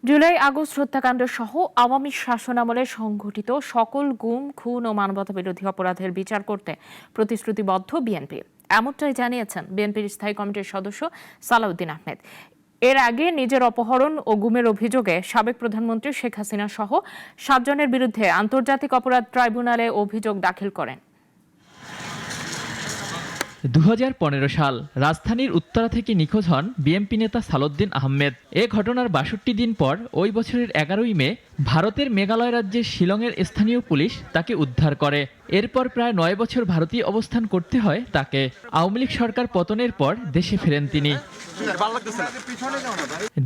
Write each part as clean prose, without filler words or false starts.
July August হত্যাকাণ্ড সহ আওয়ামী শাসনামলে সংঘটিত সকল গুম, খুন ও মানবতাবিরোধী অপরাধের বিচার করতে প্রতিশ্রুতিবদ্ধ বিএনপি। এমনটাই জানিয়েছেন বিএনপির স্থায়ী কমিটির সদস্য সালাউদ্দিন আহমেদ। এর আগে নিজের অপহরণ ও গুমের অভিযোগে সাবেক প্রধানমন্ত্রী শেখ হাসিনা সহ ৭ জনের বিরুদ্ধে আন্তর্জাতিক অপরাধ ট্রাইব্যুনালে অভিযোগ দাখিল করেন। ২০১৫ সাল রাজধানীর উত্তরা থেকে নিখোঁজ হন বিএনপি নেতা সালাউদ্দিন আহমেদ। এ ঘটনার ৬২ দিন পর ওই বছরের ১১ই মে ভারতের মেঘালয় রাজ্যের শিলংয়ের স্থানীয় পুলিশ তাকে উদ্ধার করে। এরপর প্রায় ৯ বছর ভারতীয় অবস্থান করতে হয় তাকে। আওয়ামী লীগ সরকার পতনের পর দেশে ফেরেন তিনি।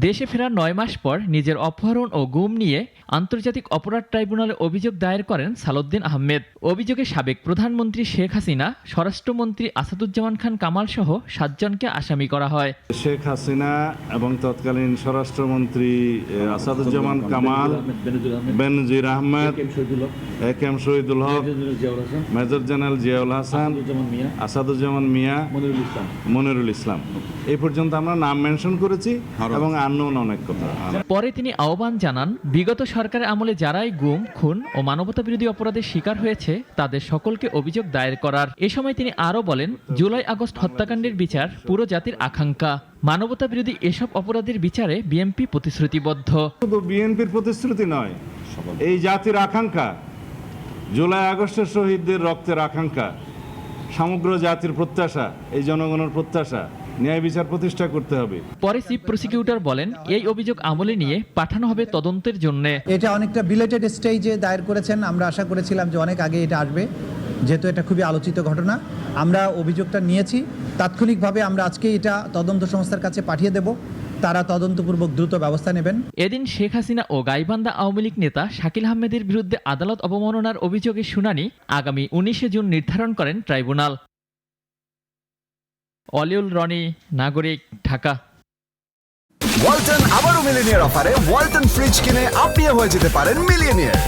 দেশে ফেরার ৯ মাস পর নিজের অপহরণ ও গুম নিয়ে আন্তর্জাতিক অপরাধ ট্রাইব্যুনালে অভিযোগ দায়ের করেন সালাউদ্দিন আহমেদ। অভিযোগে সাবেক প্রধানমন্ত্রী শেখ হাসিনা, স্বরাষ্ট্রমন্ত্রী আসাদুজ্জামান খান কামাল সহ ৭ জনকে আসামি করা হয়। শেখ হাসিনা এবং তৎকালীন স্বরাষ্ট্রমন্ত্রী আসাদুজ্জামান কামাল, বেনজির আহমেদ, একেএম শহীদুল হক, মেজর জেনারেল জিয়াউল হাসান, আসাদুজ্জামান মিয়া, মনিরুল ইসলাম, এই পর্যন্ত আমরা নাম মেনশন করেছি এবং আননোন অনেক কথা। পরে তিনি আহ্বান জানান, বিগত সরকারের আমলে যারাই গুম, খুন ও মানবতাবিরোধী অপরাধের শিকার হয়েছে তাদের সকলকে অভিযোগ দায়ের করার। এ সময় তিনি আরও বলেন, জুলাই আগস্ট হত্যাকাণ্ডের বিচার পুরো জাতির আকাঙ্ক্ষা। মানবতা বিরোধী এসব অপরাধের বিচারে বিএনপি প্রতিশ্রুতিবদ্ধ। শুধু বিএনপির প্রতিশ্রুতি নয়, এই জাতির আকাঙ্ক্ষা, জুলাই আগস্টের শহীদদের রক্তের আকাঙ্ক্ষা, সমগ্র জাতির প্রত্যাশা, এই জনগণের প্রত্যাশা, ন্যায় বিচার প্রতিষ্ঠা করতে হবে। পরে চিফ প্রসিকিউটর বলেন, এই অভিযোগ আমলে নিয়ে পাঠানো হবে তদন্তের জন্য। এটা অনেকটা বিলেটেড স্টেজে দায়ের করেছেন। আমরা আশা করেছিলাম যে অনেক আগে এটা আসবে, যেহেতু এটা খুবই আলোচিত ঘটনা। আমরা অভিযোগটা নিয়েছি, তাৎক্ষণিকভাবে আমরা আজকে এটা তদন্ত সংস্থার কাছে পাঠিয়ে দেব, তারা তদন্তপূর্বক দ্রুত ব্যবস্থা নেবেন। এদিন শেখ হাসিনা ও গাইবান্ধা আওয়ামী লীগ নেতা শাকিল আহমেদের বিরুদ্ধে আদালত অবমাননার অভিযোগের শুনানি আগামী ১৯ জুন নির্ধারণ করেন ট্রাইব্যুনাল। অলিউল রনি, নাগরিক, ঢাকা। ওয়ালটন আবারও মিলিনিয়ার অফারে ওয়ালটন ফ্রিজ কিনে আপনিও হয়ে যেতে পারেন মিলিয়নিয়ার।